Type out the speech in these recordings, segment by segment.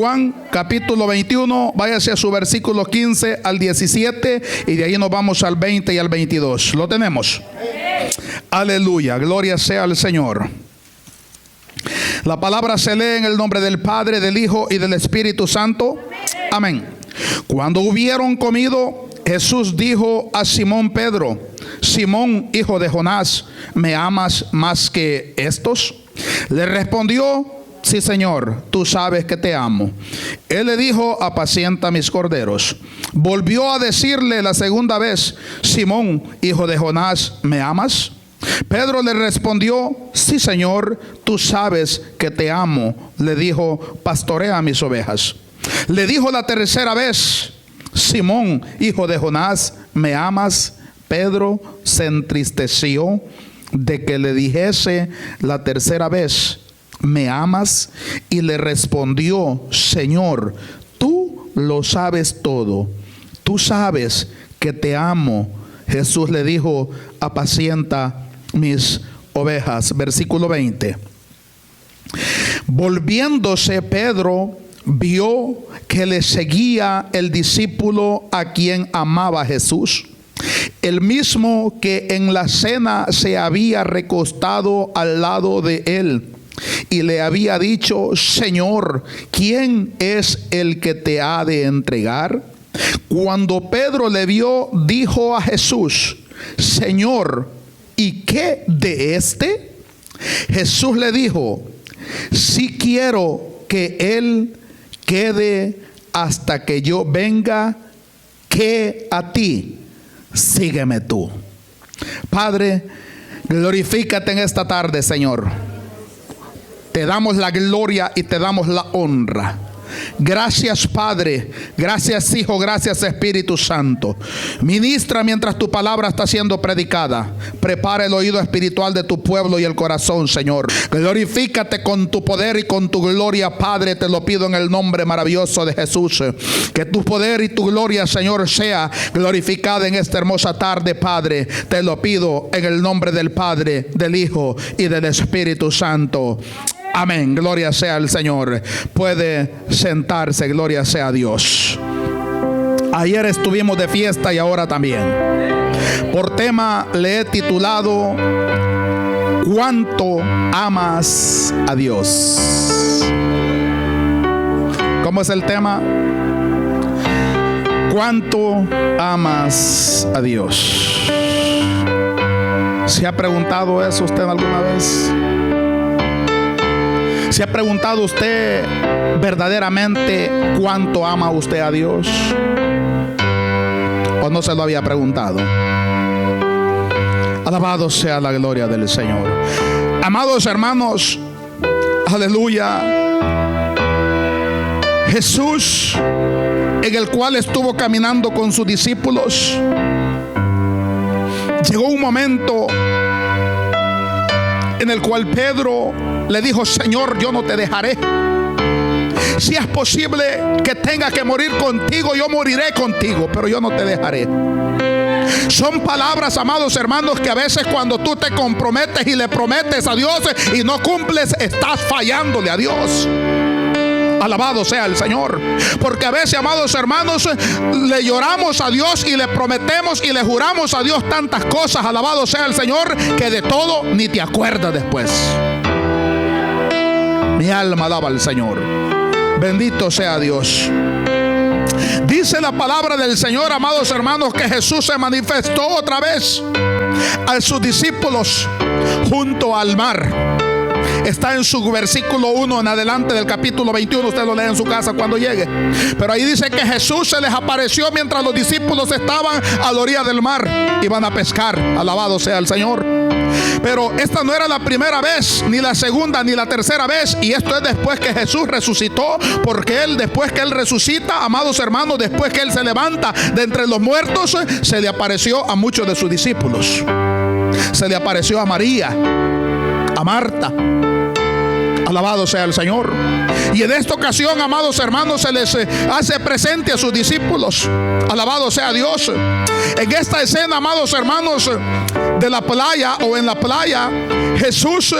Juan capítulo 21, váyase a su versículo 15 al 17 y de ahí nos vamos al 20 y al 22. ¿Lo tenemos? Aleluya, gloria sea al Señor. La palabra se lee en el nombre del Padre, del Hijo y del Espíritu Santo. Amén. Cuando hubieron comido, Jesús dijo a Simón Pedro: Simón, hijo de Jonás, ¿me amas más que estos? Le respondió: sí, Señor, tú sabes que te amo. Él le dijo: apacienta mis corderos. Volvió a decirle la segunda vez: Simón, hijo de Jonás, ¿me amas? Pedro le respondió: sí, Señor, tú sabes que te amo. Le dijo: pastorea mis ovejas. Le dijo la tercera vez: Simón, hijo de Jonás, ¿me amas? Pedro se entristeció de que le dijese la tercera vez: ¿me amas? Y le respondió: Señor, tú lo sabes todo. Tú sabes que te amo. Jesús le dijo: apacienta mis ovejas. Versículo 20. Volviéndose Pedro, vio que le seguía el discípulo a quien amaba Jesús, el mismo que en la cena se había recostado al lado de él, y le había dicho: Señor, ¿quién es el que te ha de entregar? Cuando Pedro le vio, dijo a Jesús: Señor, ¿y qué de este? Jesús le dijo: si quiero que él quede hasta que yo venga, que a ti, sígueme tú. Padre, glorifícate en esta tarde, Señor. Te damos la gloria y te damos la honra. Gracias, Padre. Gracias, Hijo. Gracias, Espíritu Santo. Ministra mientras tu palabra está siendo predicada. Prepara el oído espiritual de tu pueblo y el corazón, Señor. Glorifícate con tu poder y con tu gloria, Padre. Te lo pido en el nombre maravilloso de Jesús. Que tu poder y tu gloria, Señor, sea glorificada en esta hermosa tarde, Padre. Te lo pido en el nombre del Padre, del Hijo y del Espíritu Santo. Amén, gloria sea al Señor. Puede sentarse, gloria sea a Dios. Ayer estuvimos de fiesta y ahora también. Por tema le he titulado: ¿cuánto amas a Dios? ¿Cómo es el tema? ¿Cuánto amas a Dios? ¿Se ha preguntado eso usted alguna vez? ¿Se ha preguntado usted verdaderamente cuánto ama usted a Dios? ¿O no se lo había preguntado? Alabado sea la gloria del Señor. Amados hermanos, aleluya. Jesús, en el cual estuvo caminando con sus discípulos, llegó un momento en el cual Pedro le dijo: Señor, yo no te dejaré. Si es posible que tenga que morir contigo, yo moriré contigo, pero yo no te dejaré. Son palabras, amados hermanos, que a veces cuando tú te comprometes y le prometes a Dios y no cumples, estás fallándole a Dios. Alabado sea el Señor. Porque a veces, amados hermanos, le lloramos a Dios y le prometemos y le juramos a Dios tantas cosas, alabado sea el Señor, que de todo ni te acuerdas después. Mi alma alaba al Señor. Bendito sea Dios. Dice la palabra del Señor, amados hermanos, que Jesús se manifestó otra vez a sus discípulos junto al mar. Está en su versículo 1 en adelante del capítulo 21. Usted lo lee en su casa cuando llegue. Pero ahí dice que Jesús se les apareció mientras los discípulos estaban a la orilla del mar. Iban a pescar. Alabado sea el Señor. Pero esta no era la primera vez, ni la segunda, ni la tercera vez. Y esto es después que Jesús resucitó. Porque Él, después que Él resucita, amados hermanos, después que Él se levanta de entre los muertos, se le apareció a muchos de sus discípulos. Se le apareció a María, a Marta. Alabado sea el Señor. Y en esta ocasión, amados hermanos, se les hace presente a sus discípulos. Alabado sea Dios. En esta escena, amados hermanos, de la playa o en la playa, Jesús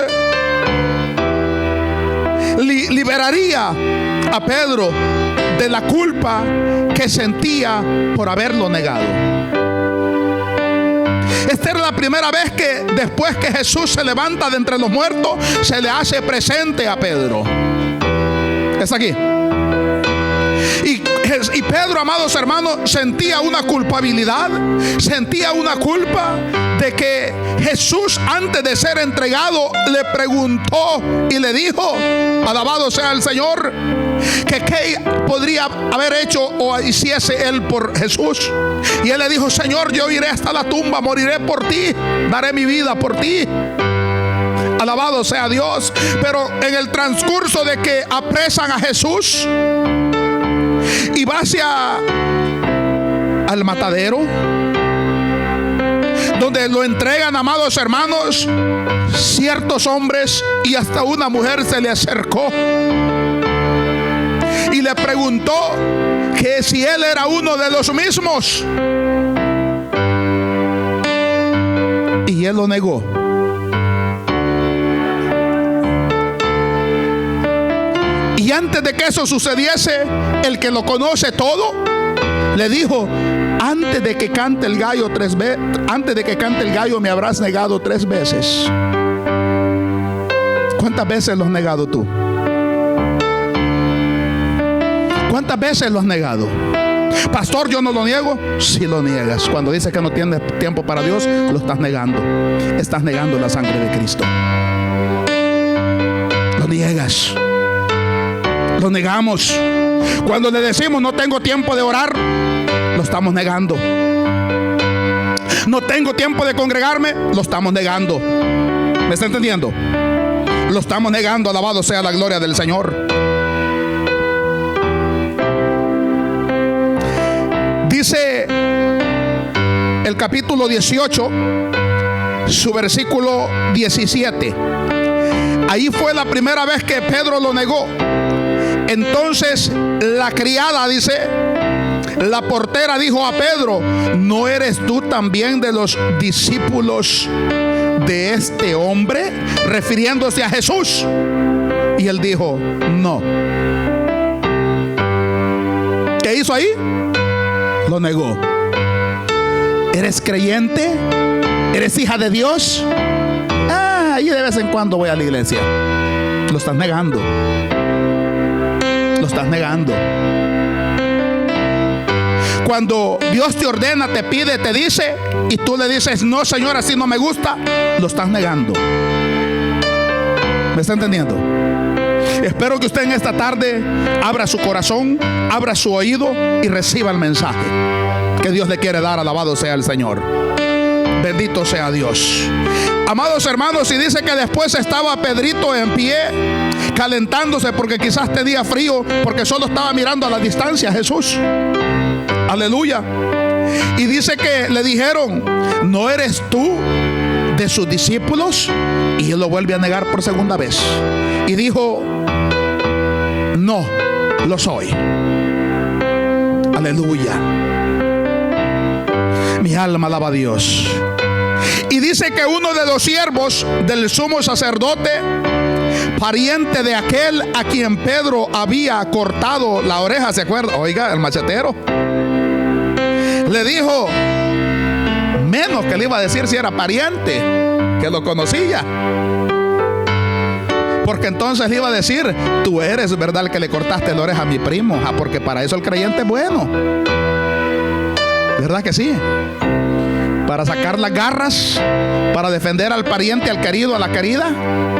liberaría a Pedro de la culpa que sentía por haberlo negado. Esta era la primera vez que después que Jesús se levanta de entre los muertos, se le hace presente a Pedro. Es aquí. Y Pedro, amados hermanos, sentía una culpabilidad, sentía una culpa de que Jesús, antes de ser entregado, le preguntó y le dijo, alabado sea el Señor, que qué podría haber hecho o hiciese él por Jesús. Y él le dijo, Señor, yo iré hasta la tumba, moriré por ti, daré mi vida por ti. Alabado sea Dios. Pero en el transcurso de que apresan a Jesús y va hacia al matadero, donde lo entregan, amados hermanos, ciertos hombres y hasta una mujer se le acercó y le preguntó que si él era uno de los mismos, y él lo negó. Y antes de que eso sucediese, el que lo conoce todo le dijo, antes de que cante el gallo me habrás negado 3 veces. ¿Cuántas veces lo has negado tú? ¿Cuántas veces lo has negado? Pastor, yo no lo niego. Sí lo niegas. Cuando dices que no tienes tiempo para Dios, lo estás negando. Estás negando la sangre de Cristo. Lo niegas. Lo negamos. Cuando le decimos no tengo tiempo de orar, lo estamos negando. No tengo tiempo de congregarme, lo estamos negando. ¿Me está entendiendo? Lo estamos negando. Alabado sea la gloria del Señor. Dice el capítulo 18, su versículo 17. Ahí fue la primera vez que Pedro lo negó. Entonces la criada, dice, la portera dijo a Pedro, ¿no eres tú también de los discípulos de este hombre? Refiriéndose a Jesús. Y él dijo, no. ¿Qué hizo ahí? Lo negó. ¿Eres creyente? ¿Eres hija de Dios? Y de vez en cuando voy a la iglesia. Lo estás negando. Lo estás negando. Cuando Dios te ordena, te pide, te dice, y tú le dices, no, Señor, así no me gusta, lo estás negando. ¿Me está entendiendo? Espero que usted en esta tarde abra su corazón, abra su oído y reciba el mensaje que Dios le quiere dar. Alabado sea el Señor. Bendito sea Dios. Amados hermanos, y dice que después estaba Pedrito en pie, calentándose porque quizás tenía frío, porque solo estaba mirando a la distancia a Jesús. Aleluya. Y dice que le dijeron, ¿no eres tú de sus discípulos? Y él lo vuelve a negar por segunda vez. Y dijo, no, lo soy. Aleluya. Mi alma alaba a Dios. Y dice que uno de los siervos del sumo sacerdote, pariente de aquel a quien Pedro había cortado la oreja, ¿se acuerda? Oiga, el machetero, le dijo, menos que le iba a decir si era pariente, que lo conocía, porque entonces le iba a decir, tú eres, ¿verdad?, el que le cortaste la oreja a mi primo. Porque para eso el creyente es bueno, ¿verdad que sí? Para sacar las garras, para defender al pariente, al querido, a la querida,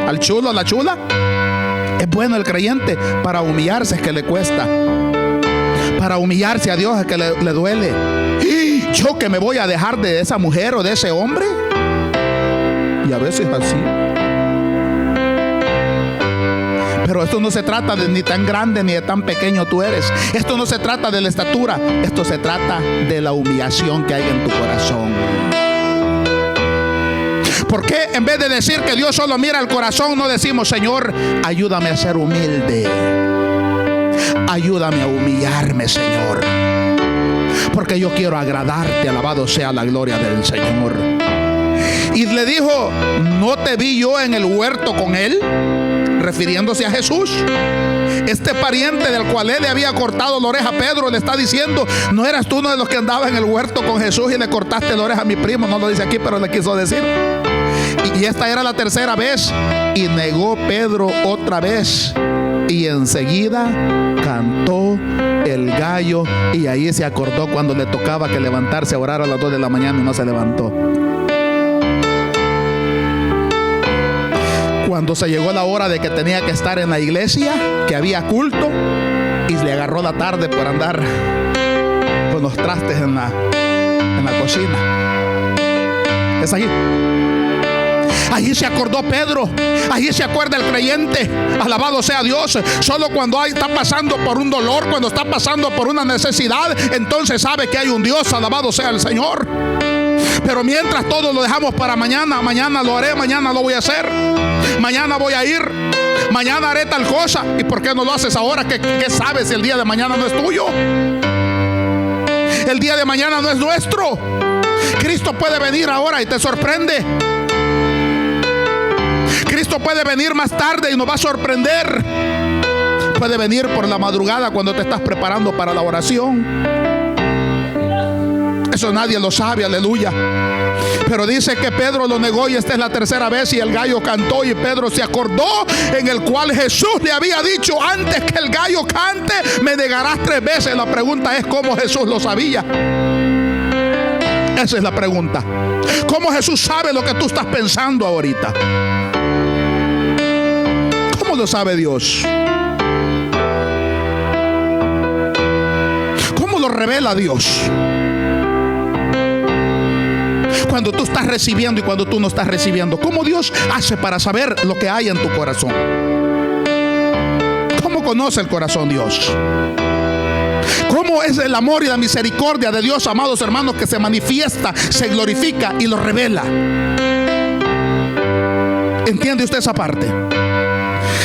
al chulo, a la chula. Es bueno el creyente. Para humillarse es que le cuesta. Para humillarse a Dios es que le duele. ¿Y yo que me voy a dejar de esa mujer o de ese hombre? Y a veces así. Pero esto no se trata de ni tan grande ni de tan pequeño tú eres. Esto no se trata de la estatura. Esto se trata de la humillación que hay en tu corazón. ¿Por qué en vez de decir que Dios solo mira el corazón, no decimos, Señor, ayúdame a ser humilde? Ayúdame a humillarme, Señor. Porque yo quiero agradarte. Alabado sea la gloria del Señor. Y le dijo, ¿no te vi yo en el huerto con él? Refiriéndose a Jesús. Este pariente del cual él le había cortado la oreja a Pedro le está diciendo: ¿no eras tú uno de los que andaba en el huerto con Jesús y le cortaste la oreja a mi primo? No lo dice aquí, pero le quiso decir. Y esta era la tercera vez, y negó Pedro otra vez, y enseguida cantó el gallo. Y ahí se acordó cuando le tocaba que levantarse a orar a las 2 de la mañana y no se levantó. Cuando se llegó la hora de que tenía que estar en la iglesia, que había culto, y le agarró la tarde por andar con los trastes en la cocina. Es aquí. Allí se acordó Pedro. Allí se acuerda el creyente. Alabado sea Dios. Solo cuando está pasando por un dolor, cuando está pasando por una necesidad, entonces sabe que hay un Dios. Alabado sea el Señor. Pero mientras todo lo dejamos para mañana: mañana lo haré, mañana lo voy a hacer, mañana voy a ir, mañana haré tal cosa. ¿Y por qué no lo haces ahora? ¿Qué sabes si el día de mañana no es tuyo? El día de mañana no es nuestro. Cristo puede venir ahora y te sorprende. Cristo puede venir más tarde y nos va a sorprender. Puede venir por la madrugada cuando te estás preparando para la oración. Eso nadie lo sabe, aleluya. Pero dice que Pedro lo negó, y esta es la tercera vez, y el gallo cantó, y Pedro se acordó en el cual Jesús le había dicho: antes que el gallo cante, me negarás 3 veces. La pregunta es: ¿cómo Jesús lo sabía? Esa es la pregunta. ¿Cómo Jesús sabe lo que tú estás pensando ahorita? ¿Cómo lo sabe Dios? ¿Cómo lo revela Dios? Cuando tú estás recibiendo y cuando tú no estás recibiendo. ¿Cómo Dios hace para saber lo que hay en tu corazón? ¿Cómo conoce el corazón Dios? ¿Cómo es el amor y la misericordia de Dios, amados hermanos, que se manifiesta, se glorifica y lo revela? ¿Entiende usted esa parte?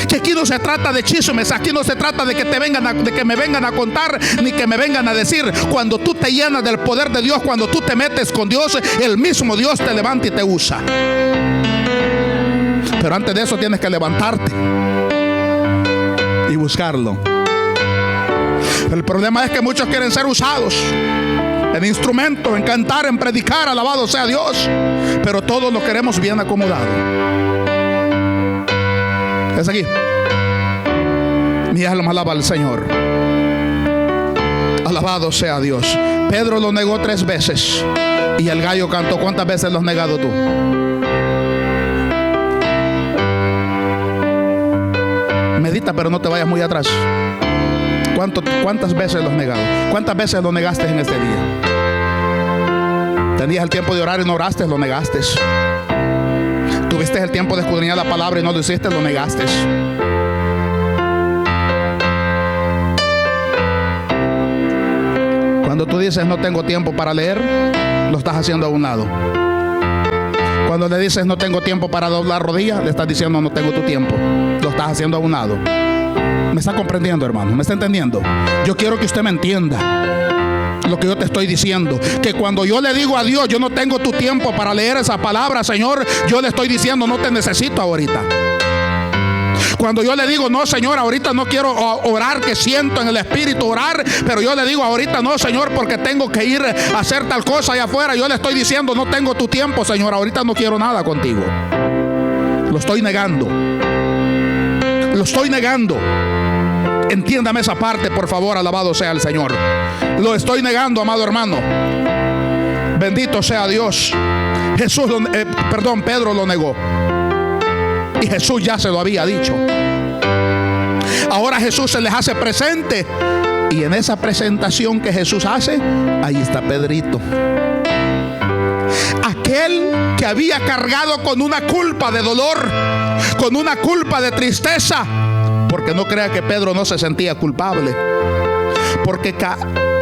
Que aquí no se trata de chismes, aquí no se trata de que me vengan a contar, ni que me vengan a decir. Cuando tú te llenas del poder de Dios, cuando tú te metes con Dios, el mismo Dios te levanta y te usa. Pero antes de eso tienes que levantarte y buscarlo. El problema es que muchos quieren ser usados en instrumentos, en cantar, en predicar, alabado sea Dios, pero todos lo queremos bien acomodado. Es aquí. Mi alma alaba al Señor. Alabado sea Dios. Pedro lo negó 3 veces y el gallo cantó. ¿Cuántas veces lo has negado tú? Medita, pero no te vayas muy atrás. ¿Cuántas veces lo has negado? ¿Cuántas veces lo negaste en este día? Tenías el tiempo de orar y no oraste, lo negaste. Tuviste el tiempo de escudriñar la palabra y no lo hiciste, lo negaste. Cuando tú dices no tengo tiempo para leer, lo estás haciendo a un lado. Cuando le dices no tengo tiempo para doblar rodillas, le estás diciendo no tengo tu tiempo. Lo estás haciendo a un lado. ¿Me está comprendiendo, hermano? ¿Me está entendiendo? Yo quiero que usted me entienda lo que yo te estoy diciendo, que cuando yo le digo a Dios yo no tengo tu tiempo para leer esa palabra, Señor, yo le estoy diciendo no te necesito ahorita. Cuando yo le digo no, Señor, ahorita no quiero orar, que siento en el espíritu orar, pero yo le digo ahorita no, Señor, porque tengo que ir a hacer tal cosa allá afuera, yo le estoy diciendo no tengo tu tiempo, Señor, ahorita no quiero nada contigo. Lo estoy negando. Lo estoy negando. Entiéndame esa parte, por favor, alabado sea el Señor. Lo estoy negando, amado hermano. Bendito sea Dios. Pedro lo negó. Y Jesús ya se lo había dicho. Ahora Jesús se les hace presente. Y en esa presentación que Jesús hace, ahí está Pedrito. Aquel que había cargado con una culpa de dolor, con una culpa de tristeza. Porque no crea que Pedro no se sentía culpable. Porque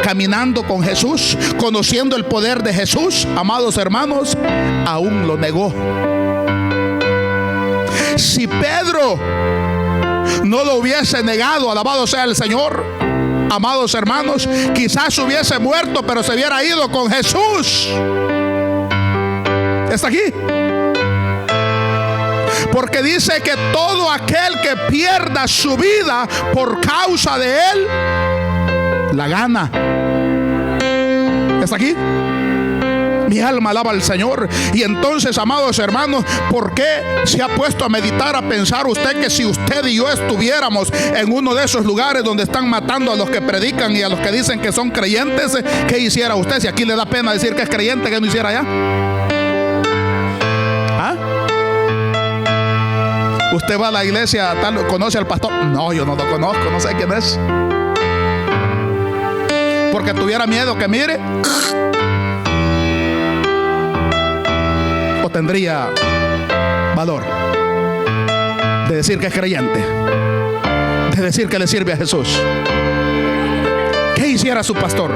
caminando con Jesús, conociendo el poder de Jesús, amados hermanos, aún lo negó. Si Pedro no lo hubiese negado, alabado sea el Señor, amados hermanos, quizás hubiese muerto, pero se hubiera ido con Jesús. ¿Está aquí? Porque dice que todo aquel que pierda su vida por causa de Él, la gana. ¿Está aquí? Mi alma alaba al Señor. Y entonces, amados hermanos, ¿por qué se ha puesto a meditar, a pensar usted que si usted y yo estuviéramos en uno de esos lugares donde están matando a los que predican y a los que dicen que son creyentes, qué hiciera usted? Si aquí le da pena decir que es creyente, ¿qué no hiciera allá? ¿Ah? ¿Usted va a la iglesia, tal, conoce al pastor? No, yo no lo conozco, no sé quién es. Porque tuviera miedo que mire, o tendría valor de decir que es creyente, de decir que le sirve a Jesús. ¿Qué hiciera su pastor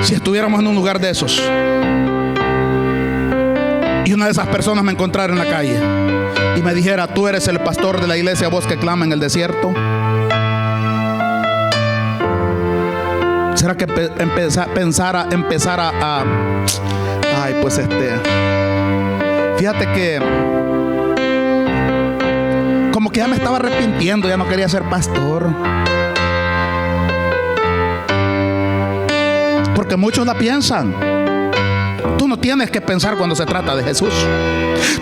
si estuviéramos en un lugar de esos y una de esas personas me encontrara en la calle y me dijera: tú eres el pastor de la iglesia, voz que clama en el desierto? ¿Será que empezara a ay, pues fíjate que como que ya me estaba arrepintiendo, ya no quería ser pastor? Porque muchos la piensan. Tú no tienes que pensar cuando se trata de Jesús.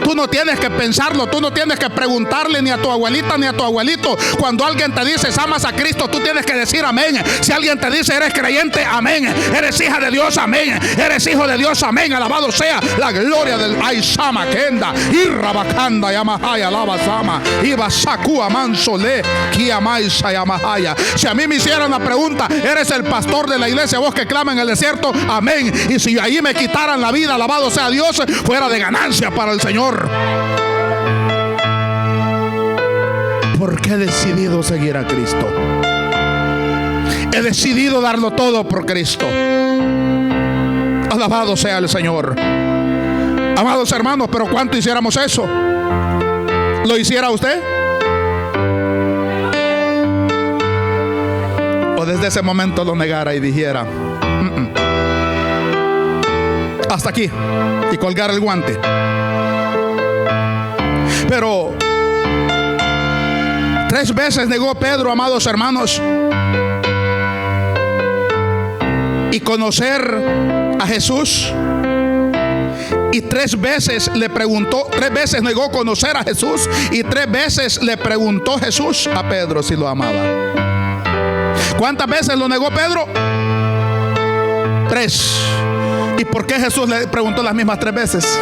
Tú no tienes que pensarlo. Tú no tienes que preguntarle ni a tu abuelita ni a tu abuelito. Cuando alguien te dice amas a Cristo, tú tienes que decir amén. Si alguien te dice eres creyente, amén. Eres hija de Dios, amén. Eres hijo de Dios, amén. Alabado sea la gloria del Aishama Kenda Irrabakanda Yamahaya Lavasama Ibasakua Mansole Kiamaisa Yamahaya. Si a mí me hicieran una pregunta: eres el pastor de la iglesia, voz que clama en el desierto, amén. Y si ahí me quitaran la vida, alabado sea Dios, fuera de ganancia para el Señor. Porque he decidido seguir a Cristo. He decidido darlo todo por Cristo. Alabado sea el Señor. Amados hermanos, pero ¿cuánto hiciéramos eso? ¿Lo hiciera usted? O desde ese momento lo negara y dijera: hasta aquí, y colgar el guante. Pero 3 veces negó Pedro, amados hermanos, y conocer a Jesús. Y 3 veces le preguntó, 3 veces negó conocer a Jesús, y 3 veces le preguntó Jesús a Pedro si lo amaba. ¿Cuántas veces lo negó Pedro? 3. ¿Y por qué Jesús le preguntó las mismas 3 veces?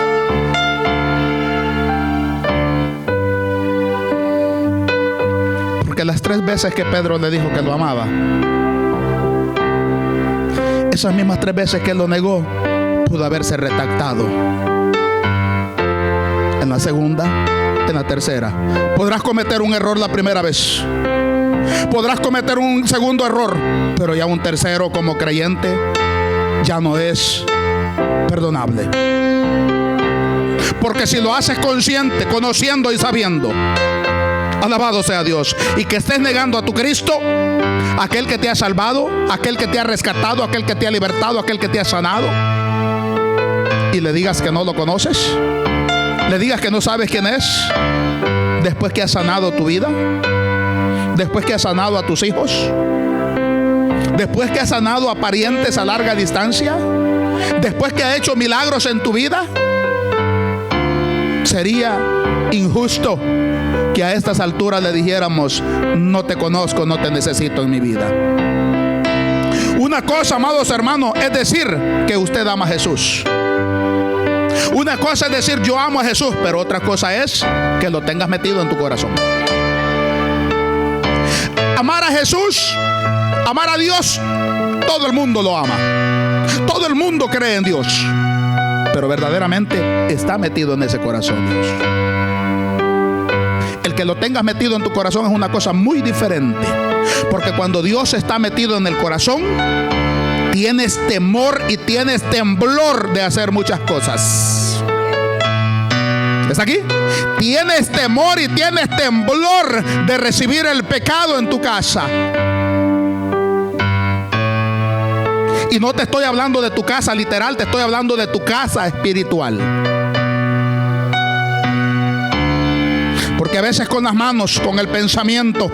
Porque las 3 veces que Pedro le dijo que lo amaba, esas mismas 3 veces que él lo negó, pudo haberse retractado. En la segunda, en la tercera. Podrás cometer un error la primera vez, podrás cometer un segundo error, pero ya un tercero como creyente ya no es perdonable. Porque si lo haces consciente, conociendo y sabiendo, alabado sea Dios, y que estés negando a tu Cristo, aquel que te ha salvado, aquel que te ha rescatado, aquel que te ha libertado, aquel que te ha sanado, y le digas que no lo conoces, le digas que no sabes quién es, después que ha sanado tu vida, después que ha sanado a tus hijos, después que ha sanado a parientes a larga distancia, después que ha hecho milagros en tu vida, sería injusto que a estas alturas le dijéramos: no te conozco, no te necesito en mi vida. Una cosa, amados hermanos, es decir que usted ama a Jesús. Una cosa es decir yo amo a Jesús, pero otra cosa es que lo tengas metido en tu corazón. Amar a Jesús, amar a Dios, todo el mundo lo ama. Todo el mundo cree en Dios, pero verdaderamente está metido en ese corazón Dios. El que lo tengas metido en tu corazón es una cosa muy diferente, porque cuando Dios está metido en el corazón, tienes temor y tienes temblor de hacer muchas cosas. ¿Está aquí? Tienes temor y tienes temblor de recibir el pecado en tu casa. Y no te estoy hablando de tu casa literal, te estoy hablando de tu casa espiritual. Porque a veces con las manos, con el pensamiento,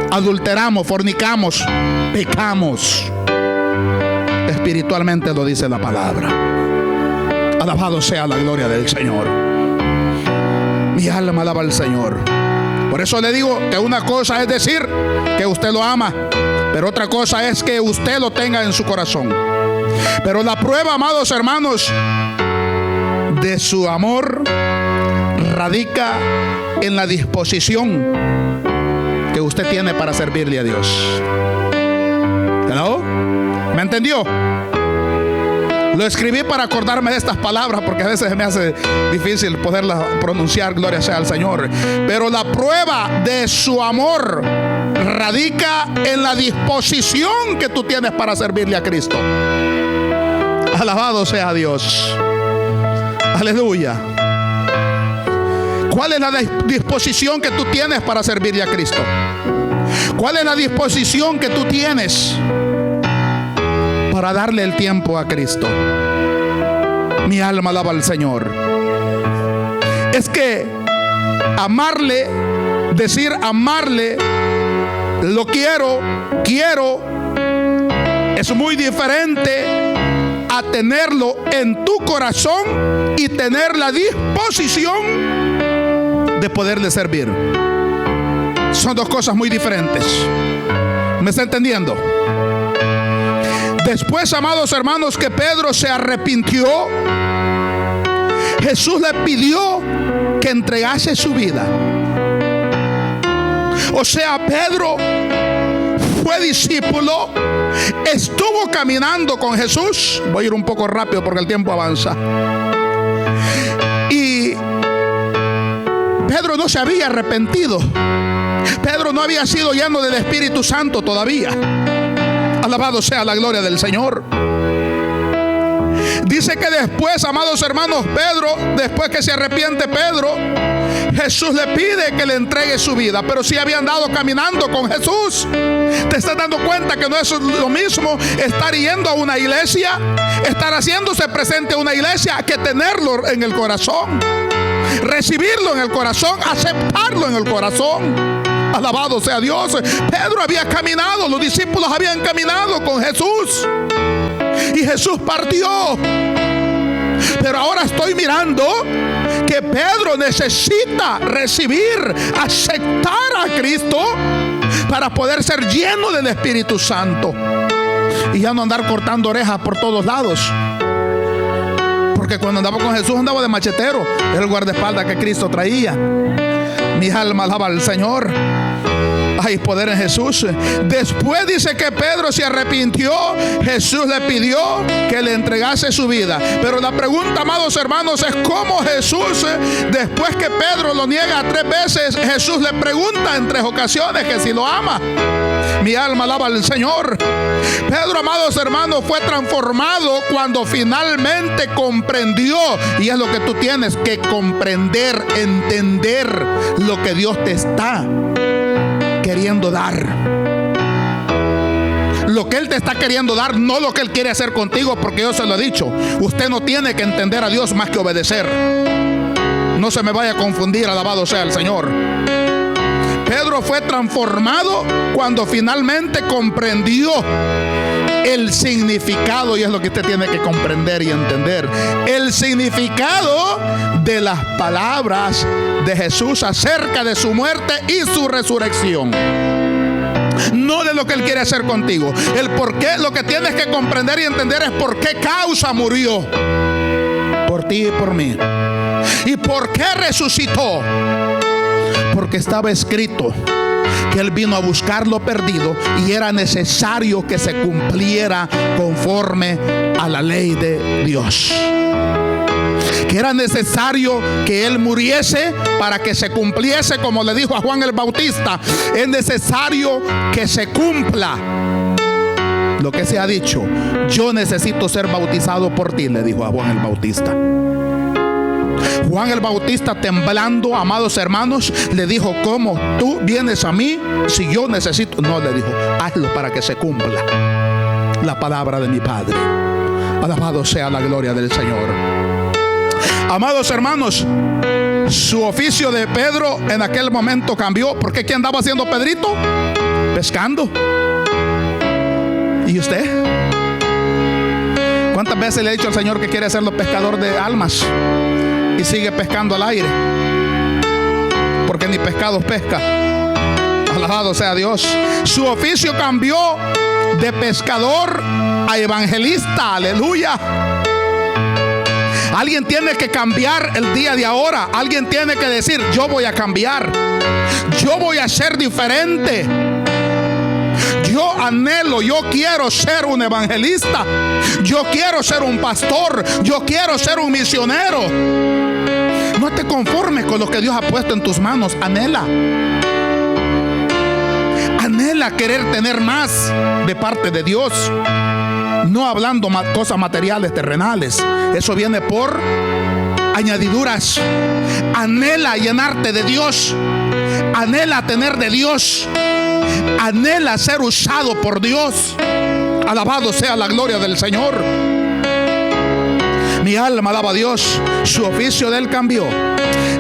adulteramos, fornicamos, pecamos. Espiritualmente lo dice la palabra. Alabado sea la gloria del Señor. Mi alma alaba al Señor. Por eso le digo que una cosa es decir que usted lo ama, pero otra cosa es que usted lo tenga en su corazón. Pero la prueba, amados hermanos, de su amor radica en la disposición que usted tiene para servirle a Dios. ¿Hello? ¿Me entendió? Lo escribí para acordarme de estas palabras, porque a veces me hace difícil poderlas pronunciar, gloria sea al Señor. Pero la prueba de su amor radica en la disposición que tú tienes para servirle a Cristo. Alabado sea Dios. Aleluya. ¿Cuál es la disposición que tú tienes para servirle a Cristo? ¿Cuál es la disposición que tú tienes para darle el tiempo a Cristo? Mi alma alaba al Señor. Es que amarle, decir amarle, lo quiero, es muy diferente a tenerlo en tu corazón y tener la disposición de poderle servir. Son dos cosas muy diferentes. ¿Me está entendiendo? Después, amados hermanos, que Pedro se arrepintió, Jesús le pidió que entregase su vida. O sea, Pedro fue discípulo, estuvo caminando con Jesús. Voy a ir un poco rápido porque el tiempo avanza. Y Pedro no se había arrepentido. Pedro no había sido lleno del Espíritu Santo todavía. Alabado sea la gloria del Señor. Dice que después, amados hermanos, Pedro, después que se arrepiente Pedro, Jesús le pide que le entregue su vida. Pero si había andado caminando con Jesús, te estás dando cuenta que no es lo mismo estar yendo a una iglesia, estar haciéndose presente a una iglesia, que tenerlo en el corazón, recibirlo en el corazón, aceptarlo en el corazón. Alabado sea Dios. Pedro había caminado, los discípulos habían caminado con Jesús y Jesús partió. Pero ahora estoy mirando que Pedro necesita recibir, aceptar a Cristo para poder ser lleno del Espíritu Santo y ya no andar cortando orejas por todos lados. Porque cuando andaba con Jesús andaba de machetero, era el guardaespaldas que Cristo traía. Mi alma alaba al Señor. Hay poder en Jesús. Después dice que Pedro se arrepintió. Jesús le pidió que le entregase su vida. Pero la pregunta, amados hermanos, es cómo Jesús, después que Pedro lo niega 3 veces, Jesús le pregunta en 3 ocasiones que si lo ama. Mi alma alaba al Señor. Pedro, amados hermanos, fue transformado cuando finalmente comprendió. Y es lo que tú tienes que comprender, entender lo que Dios te está queriendo dar. Lo que Él te está queriendo dar, no lo que Él quiere hacer contigo, porque yo se lo he dicho. Usted no tiene que entender a Dios más que obedecer. No se me vaya a confundir, alabado sea el Señor. Pedro fue transformado cuando finalmente comprendió el significado, y es lo que usted tiene que comprender y entender, el significado de las palabras de Jesús acerca de su muerte y su resurrección. No de lo que Él quiere hacer contigo. El por qué, lo que tienes que comprender y entender es por qué causa murió por ti y por mí. ¿Y por qué resucitó? Porque estaba escrito que Él vino a buscar lo perdido y era necesario que se cumpliera conforme a la ley de Dios. Que era necesario que Él muriese para que se cumpliese, como le dijo a Juan el Bautista. Es necesario que se cumpla lo que se ha dicho. Yo necesito ser bautizado por ti, le dijo a Juan el Bautista. Juan el Bautista, temblando, amados hermanos, le dijo: ¿cómo tú vienes a mí si yo necesito? No, le dijo: hazlo para que se cumpla la palabra de mi Padre. Alabado sea la gloria del Señor. Amados hermanos, su oficio de Pedro en aquel momento cambió. Porque ¿qué andaba haciendo Pedrito? Pescando. ¿Y usted? ¿Cuántas veces le he dicho al Señor que quiere hacerlo pescador de almas y sigue pescando al aire? Porque ni pescados pesca. Alabado sea Dios. Su oficio cambió de pescador a evangelista. Aleluya. Alguien tiene que cambiar el día de ahora. Alguien tiene que decir: yo voy a cambiar, yo voy a ser diferente. Yo anhelo, yo quiero ser un evangelista, yo quiero ser un pastor, yo quiero ser un misionero. No te conformes con lo que Dios ha puesto en tus manos. Anhela querer tener más de parte de Dios. No hablando cosas materiales, terrenales. Eso viene por añadiduras. Anhela llenarte de Dios. Anhela tener de Dios. Anhela ser usado por Dios. Alabado sea la gloria del Señor. Mi alma alaba a Dios. Su oficio de él cambió.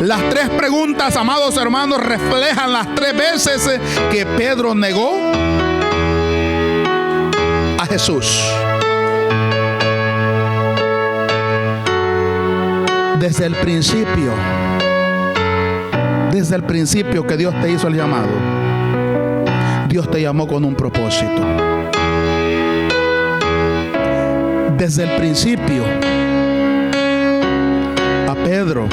Las tres preguntas, amados hermanos, reflejan las tres veces que Pedro negó a Jesús. Desde el principio que Dios te hizo el llamado, Dios te llamó con un propósito. Desde el principio, a Pedro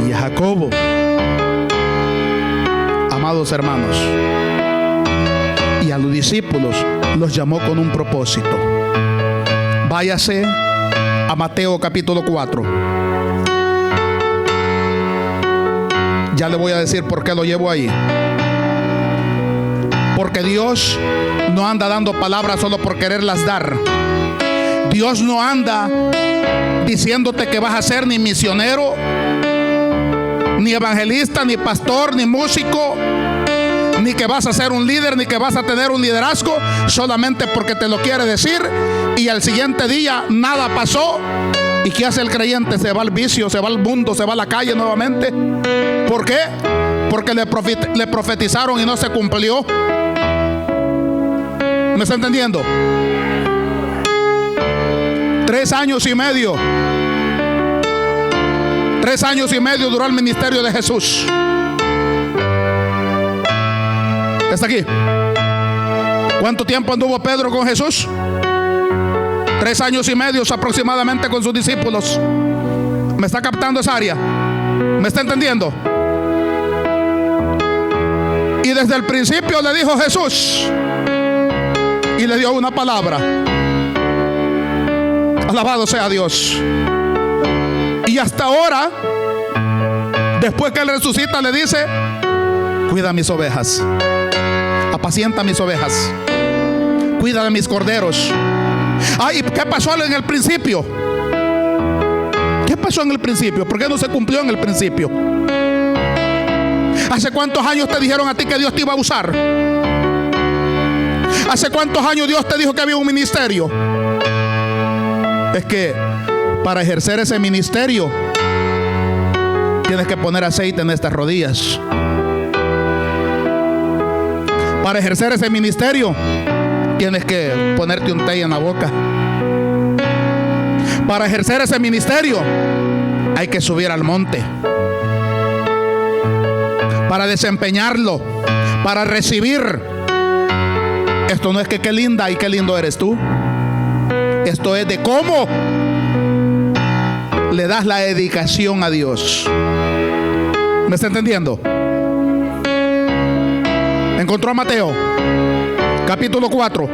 y a Jacobo, amados hermanos, y a los discípulos los llamó con un propósito. Váyase a Mateo capítulo 4. Ya le voy a decir por qué lo llevo ahí. Porque Dios no anda dando palabras solo por quererlas dar. Dios no anda diciéndote que vas a ser ni misionero, ni evangelista, ni pastor, ni músico, ni que vas a ser un líder, ni que vas a tener un liderazgo, solamente porque te lo quiere decir, y al siguiente día nada pasó. ¿Y qué hace el creyente? Se va al vicio, se va al mundo, se va a la calle nuevamente. ¿Por qué? Porque le profetizaron y no se cumplió. ¿Me está entendiendo? 3 años y medio. 3 años y medio duró el ministerio de Jesús. ¿Está aquí? ¿Cuánto tiempo anduvo Pedro con Jesús? 3 años y medio aproximadamente con sus discípulos. ¿Me está captando esa área? ¿Me está entendiendo? Y desde el principio le dijo Jesús, y le dio una palabra. Alabado sea Dios. Y hasta ahora, después que él resucita, le dice: cuida mis ovejas, apacienta mis ovejas, cuida de mis corderos. Ay, ¿qué pasó en el principio? ¿Qué pasó en el principio? ¿Por qué no se cumplió en el principio? ¿Hace cuántos años te dijeron a ti que Dios te iba a usar? ¿Hace cuántos años Dios te dijo que había un ministerio? Es que para ejercer ese ministerio tienes que poner aceite en estas rodillas. Para ejercer ese ministerio tienes que ponerte un té en la boca. Para ejercer ese ministerio hay que subir al monte. Para desempeñarlo, para recibir. Esto no es que qué linda y qué lindo eres tú. Esto es de cómo le das la dedicación a Dios. ¿Me está entendiendo? Encontró a Mateo capítulo 4,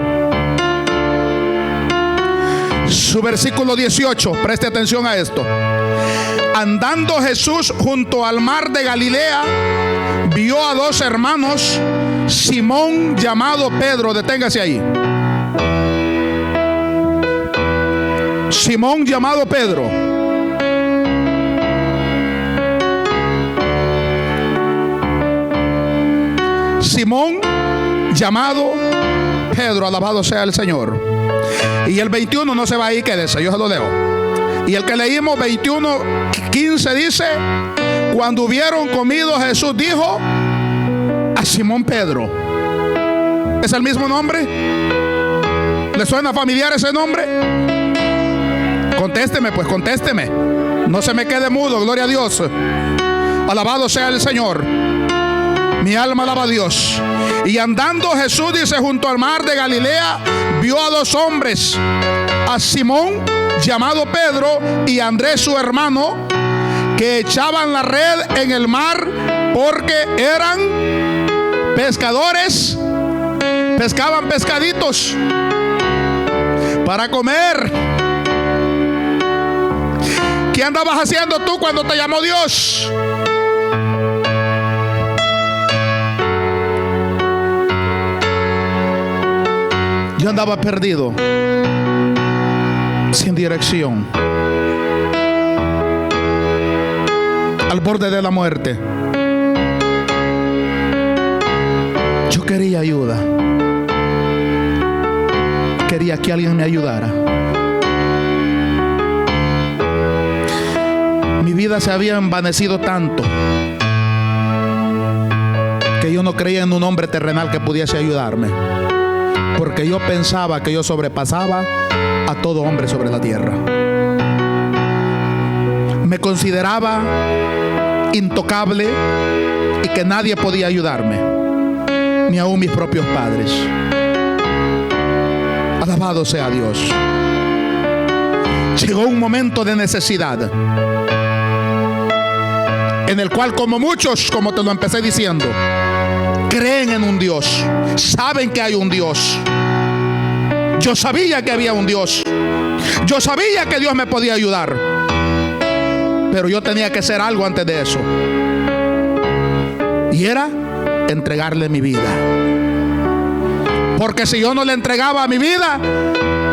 su versículo 18. Preste atención a esto. Andando Jesús junto al mar de Galilea, vio a 2 hermanos, Simón llamado Pedro. Deténgase ahí. Simón llamado Pedro. Simón llamado Pedro. Alabado sea el Señor. Y el 21 no se va ahí, quédese, yo se lo leo. Y el que leímos 21:15 dice: cuando hubieron comido, Jesús dijo a Simón Pedro. ¿Es el mismo nombre? ¿Le suena familiar ese nombre? Contésteme, pues, contésteme. No se me quede mudo, gloria a Dios. Alabado sea el Señor. Mi alma alaba a Dios. Y andando Jesús, dice, junto al mar de Galilea, vio a dos hombres, a Simón, llamado Pedro, y a Andrés su hermano, que echaban la red en el mar porque eran pescadores. Pescaban pescaditos para comer. ¿Qué andabas haciendo tú cuando te llamó Dios? Yo andaba perdido, sin dirección, al borde de la muerte. Yo quería ayuda. Quería que alguien me ayudara. Mi vida se había envanecido tanto que yo no creía en un hombre terrenal que pudiese ayudarme, porque yo pensaba que yo sobrepasaba a todo hombre sobre la tierra. Me consideraba intocable y que nadie podía ayudarme, ni aun mis propios padres. Alabado sea Dios. Llegó un momento de necesidad en el cual, como muchos, como te lo empecé diciendo, creen en un Dios, saben que hay un Dios. Yo sabía que había un Dios. Yo sabía que Dios me podía ayudar, pero yo tenía que hacer algo antes de eso, y era entregarle mi vida. Porque si yo no le entregaba mi vida,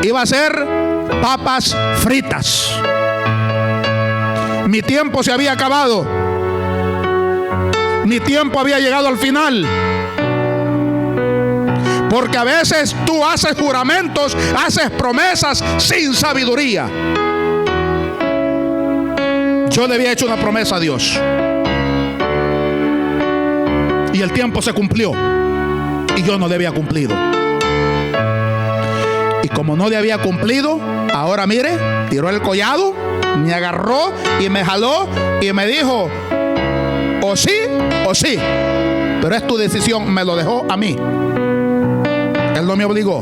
iba a ser papas fritas. Mi tiempo se había acabado. Mi tiempo había llegado al final. Porque a veces tú haces juramentos, haces promesas sin sabiduría. Yo le había hecho una promesa a Dios, y el tiempo se cumplió, y yo no le había cumplido. Y como no le había cumplido, ahora mire, tiró el collado, me agarró y me jaló y me dijo: o sí o sí, pero es tu decisión. Me lo dejó a mí. Él no me obligó.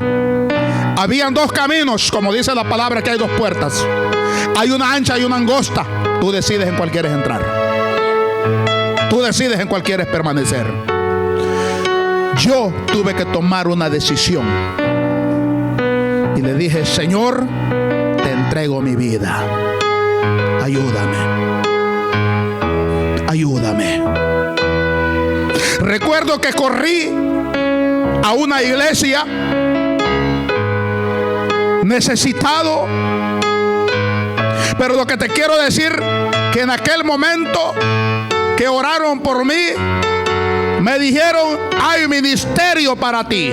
Habían dos caminos, como dice la palabra, que hay dos puertas. Hay una ancha y una angosta. Tú decides en cuál quieres entrar. Tú decides en cuál quieres permanecer. Yo tuve que tomar una decisión. Y le dije: Señor, te entrego mi vida. Ayúdame. Ayúdame. Recuerdo que corrí a una iglesia necesitado. Pero lo que te quiero decir, que en aquel momento que oraron por mí, me dijeron: hay ministerio para ti.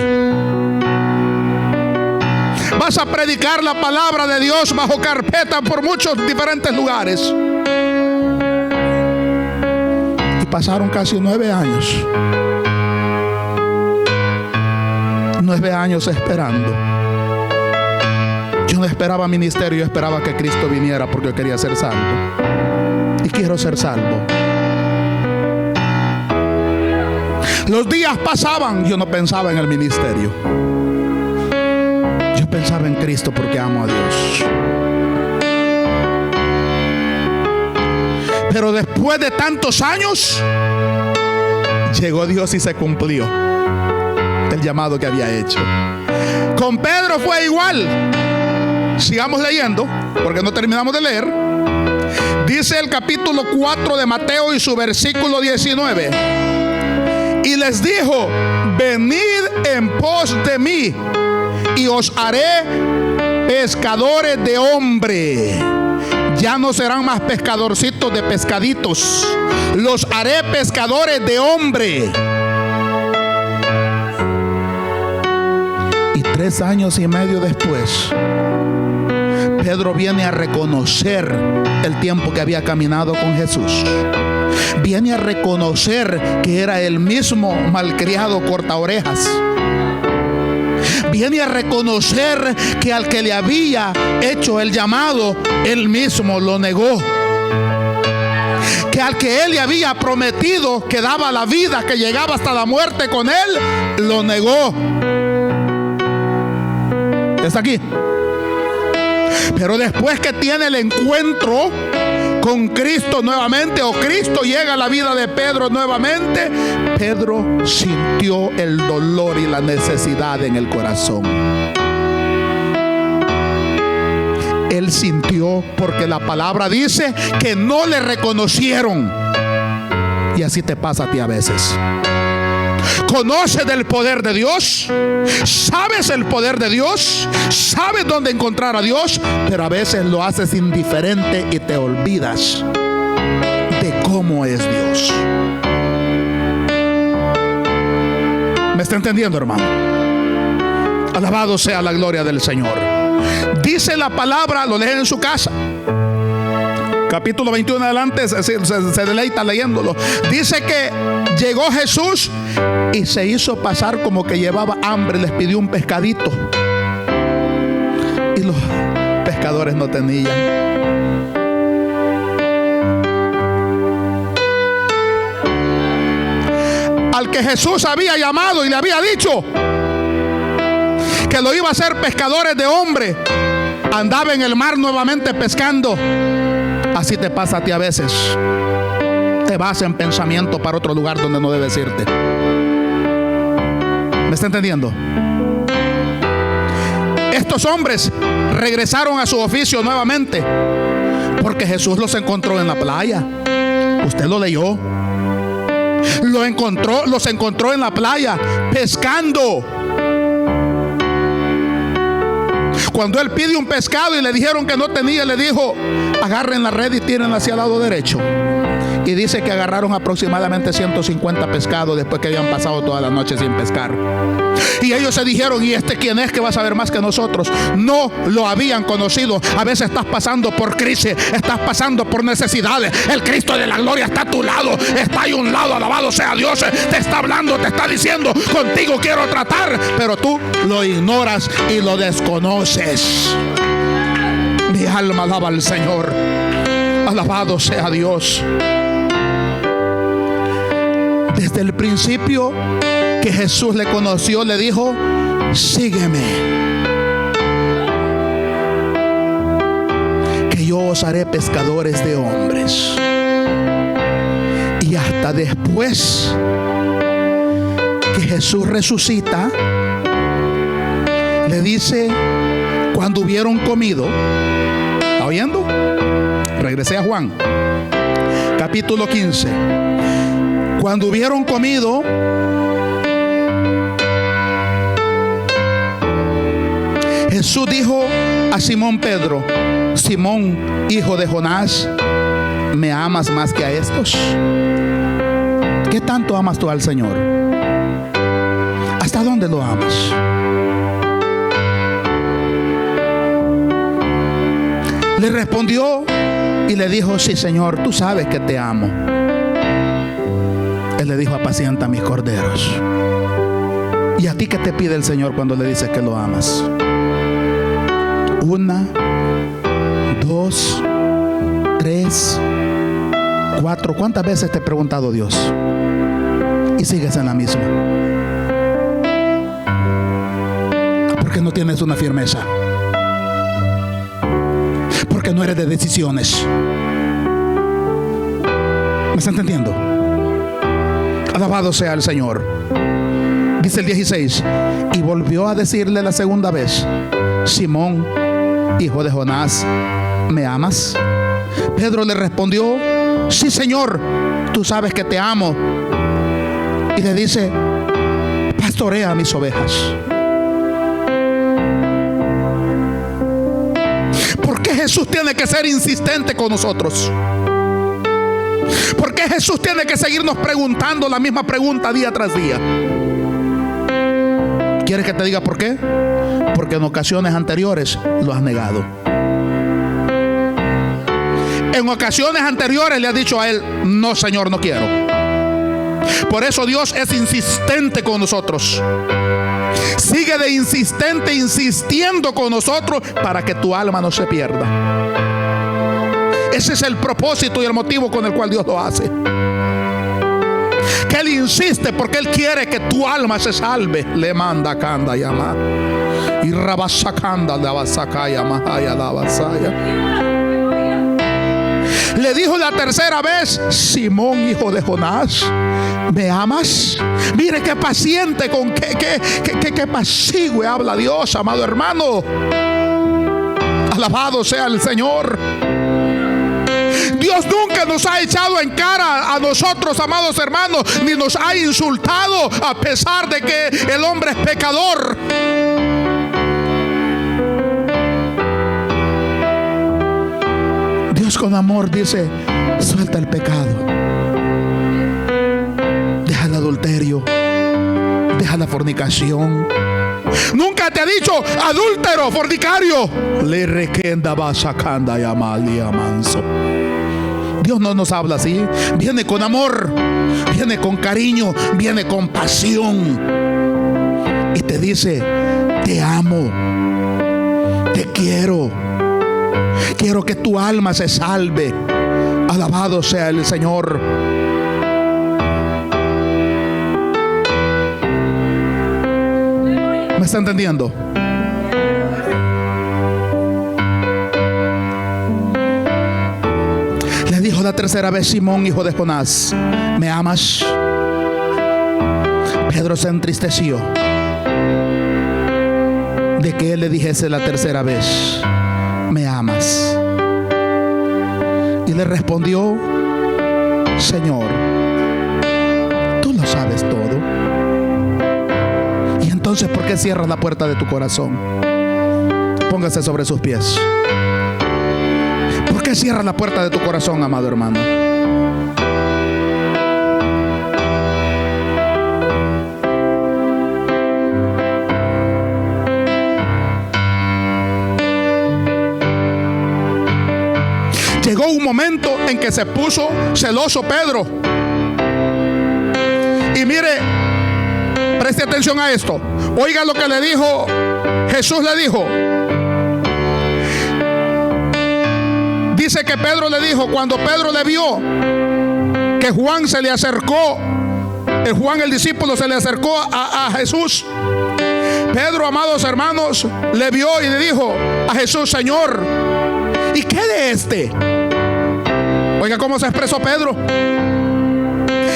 Vas a predicar la palabra de Dios bajo carpeta por muchos diferentes lugares. Y pasaron casi 9 años. 9 años esperando. Yo no esperaba ministerio, yo esperaba que Cristo viniera, porque yo quería ser salvo. Y quiero ser salvo. Los días pasaban, yo no pensaba en el ministerio. Yo pensaba en Cristo, porque amo a Dios. Pero después de tantos años, llegó Dios y se cumplió el llamado que había hecho. Con Pedro fue igual. Sigamos leyendo, porque no terminamos de leer. Dice el capítulo 4 de Mateo y su versículo 19. Y les dijo: venid en pos de mí, y os haré pescadores de hombre. Ya no serán más pescadorcitos de pescaditos. Los haré pescadores de hombre. Y 3 años y medio después, Pedro viene a reconocer el tiempo que había caminado con Jesús. Viene a reconocer que era el mismo malcriado cortaorejas. Viene a reconocer que al que le había hecho el llamado, él mismo lo negó. Que al que él le había prometido que daba la vida, que llegaba hasta la muerte con él, lo negó. ¿Está aquí? Pero después que tiene el encuentro con Cristo nuevamente, o Cristo llega a la vida de Pedro nuevamente, Pedro sintió el dolor y la necesidad en el corazón. Él sintió, porque la palabra dice que no le reconocieron. Y así te pasa a ti a veces. Conoces del poder de Dios, sabes el poder de Dios, sabes dónde encontrar a Dios, pero a veces lo haces indiferente y te olvidas de cómo es Dios. ¿Me está entendiendo, hermano? Alabado sea la gloria del Señor. Dice la palabra, lo leen en su casa, capítulo 21 adelante, se deleita leyéndolo. Dice que llegó Jesús y se hizo pasar como que llevaba hambre. Les pidió un pescadito y los pescadores no tenían. Al que Jesús había llamado y le había dicho que lo iba a hacer pescadores de hombre, andaba en el mar nuevamente pescando. Así te pasa a ti a veces. Te vas en pensamiento para otro lugar donde no debes irte. ¿Me está entendiendo? Estos hombres regresaron a su oficio nuevamente porque Jesús los encontró en la playa. Usted lo leyó. Los encontró en la playa pescando. Cuando él pide un pescado y le dijeron que no tenía, le dijo: agarren la red y tírenla hacia el lado derecho. Y dice que agarraron aproximadamente 150 pescados después que habían pasado toda la noche sin pescar. Y ellos se dijeron: ¿y este quién es que va a saber más que nosotros? No lo habían conocido. A veces estás pasando por crisis, estás pasando por necesidades. El Cristo de la gloria está a tu lado, está ahí a un lado, alabado sea Dios. Te está hablando, te está diciendo: contigo quiero tratar, pero tú lo ignoras y lo desconoces. Mi alma alaba al Señor. Alabado sea Dios. Desde el principio que Jesús le conoció, le dijo: sígueme, que yo os haré pescadores de hombres. Y hasta después que Jesús resucita, le dice, cuando hubieron comido, ¿está oyendo? Regresé a Juan, capítulo 15. Cuando hubieron comido, Jesús dijo a Simón Pedro: Simón, hijo de Jonás, ¿me amas más que a estos? ¿Qué tanto amas tú al Señor? ¿Hasta dónde lo amas? Le respondió y le dijo: sí, Señor, tú sabes que te amo. Él le dijo: apacienta mis corderos. ¿Y a ti qué te pide el Señor cuando le dices que lo amas? 1, 2, 3, 4. ¿Cuántas veces te he preguntado, Dios? Y sigues en la misma. Porque no tienes una firmeza. Porque no eres de decisiones. ¿Me está entendiendo? Alabado sea el Señor. Dice el 16: y volvió a decirle la segunda vez: Simón, hijo de Jonás, ¿me amas? Pedro le respondió: sí, Señor, tú sabes que te amo. Y le dice: pastorea mis ovejas. ¿Por qué Jesús tiene que ser insistente con nosotros? ¿Por qué Jesús tiene que seguirnos preguntando la misma pregunta día tras día? ¿Quieres que te diga por qué? Porque en ocasiones anteriores lo has negado. En ocasiones anteriores le ha dicho a él: no, Señor, no quiero. Por eso Dios es insistente con nosotros. Sigue de insistente, insistiendo con nosotros para que tu alma no se pierda. Ese es el propósito y el motivo con el cual Dios lo hace. Que Él insiste porque Él quiere que tu alma se salve. Le manda canda llama y rabasacanda la basacaya mahaya la basaya. Le dijo la tercera vez: Simón, hijo de Jonás, ¿me amas? Mire qué paciente, con qué pasivo habla Dios, amado hermano. Alabado sea el Señor. Dios nunca nos ha echado en cara a nosotros, amados hermanos, ni nos ha insultado a pesar de que el hombre es pecador. Dios con amor dice: suelta el pecado, deja el adulterio, deja la fornicación. Nunca te ha dicho: adúltero, fornicario. Le requenda va sacanda y amalia manso. Dios no nos habla así. Viene con amor, viene con cariño, viene con pasión y te dice: te amo, te quiero, quiero que tu alma se salve. Alabado sea el Señor. ¿Me está entendiendo? Le dijo la tercera vez: Simón, hijo de Jonás, ¿me amas? Pedro se entristeció de que él le dijese la tercera vez: ¿me amas? Y le respondió: Señor, tú lo sabes todo. Y entonces, ¿por qué cierras la puerta de tu corazón? Póngase sobre sus pies. ¿Por qué cierras la puerta de tu corazón, amado hermano? Llegó un momento en que se puso celoso Pedro. Y mire, preste atención a esto. Oiga lo que le dijo Jesús. Le dijo, dice que Pedro le dijo, cuando Pedro le vio que Juan se le acercó, Juan el discípulo se le acercó a Jesús. Pedro, amados hermanos, le vio y le dijo a Jesús: Señor, ¿y qué de este? Oiga cómo se expresó Pedro.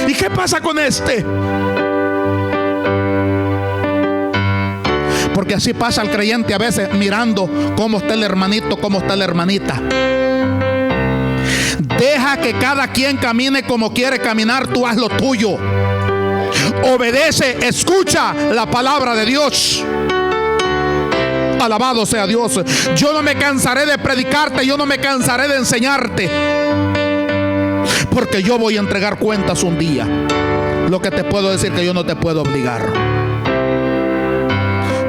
¿Y qué pasa con este? Porque así pasa el creyente a veces, mirando cómo está el hermanito, cómo está la hermanita. Deja que cada quien camine como quiere caminar, tú haz lo tuyo. Obedece, escucha la palabra de Dios. Alabado sea Dios. Yo no me cansaré de predicarte, yo no me cansaré de enseñarte, porque yo voy a entregar cuentas un día. Lo que te puedo decir que yo no te puedo obligar,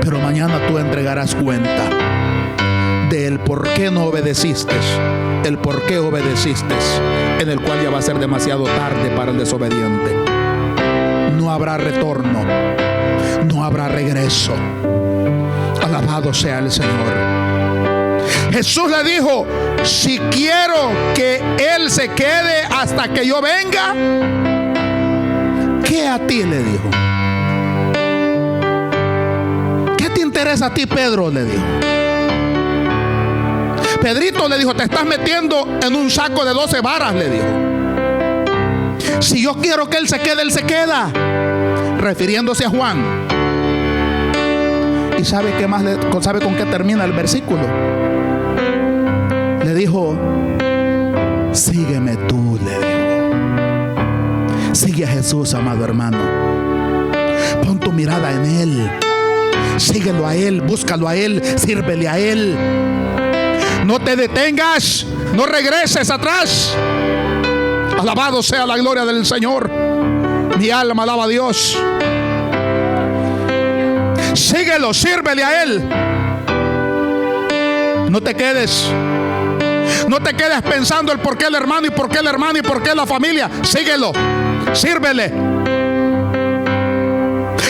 pero mañana tú entregarás cuenta del por qué no obedeciste, el por qué obedeciste, en el cual ya va a ser demasiado tarde para el desobediente. No habrá retorno, no habrá regreso. Alabado sea el Señor. Jesús le dijo: si quiero que Él se quede hasta que yo venga, ¿qué a ti? Le dijo. ¿Qué te interesa a ti, Pedro? Le dijo. Pedrito, le dijo, te estás metiendo en un saco de 12 varas, le dijo. Si yo quiero que Él se quede, Él se queda. Refiriéndose a Juan. ¿Y sabe qué más? ¿Sabe con qué termina el versículo? Le dijo: sígueme tú, le dijo. Sigue a Jesús, amado hermano. Pon tu mirada en Él. Síguelo a Él, búscalo a Él, sírvele a Él. No te detengas, no regreses atrás. Alabado sea la gloria del Señor. Mi alma alaba a Dios. Síguelo, sírvele a Él. No te quedes No te quedes pensando el por qué el hermano y por qué el hermano y por qué la familia. Síguelo, sírvele.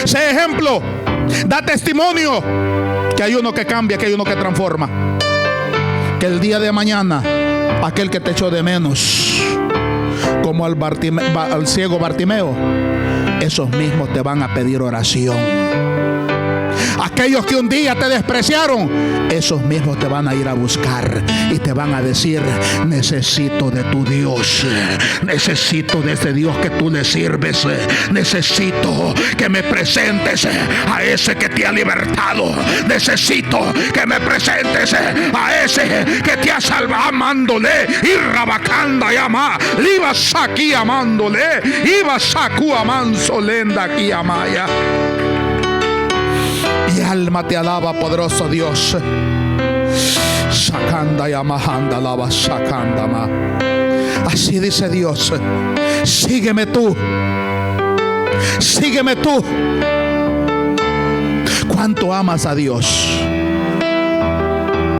Sé ejemplo, da testimonio que hay uno que cambia, que hay uno que transforma. Que el día de mañana aquel que te echó de menos, como al ciego Bartimeo, esos mismos te van a pedir oración. Aquellos que un día te despreciaron, esos mismos te van a ir a buscar y te van a decir: necesito de tu Dios, necesito de ese Dios que tú le sirves, necesito que me presentes a ese que te ha libertado, necesito que me presentes a ese que te ha salvado. Amándole, y rabacanda y amá, libas aquí amándole, iba sacu amansolenda aquí amaya. Mi alma te alaba, poderoso Dios. Sacanda y amahanda lava sacandama. Así dice Dios: sígueme tú, sígueme tú. ¿Cuánto amas a Dios?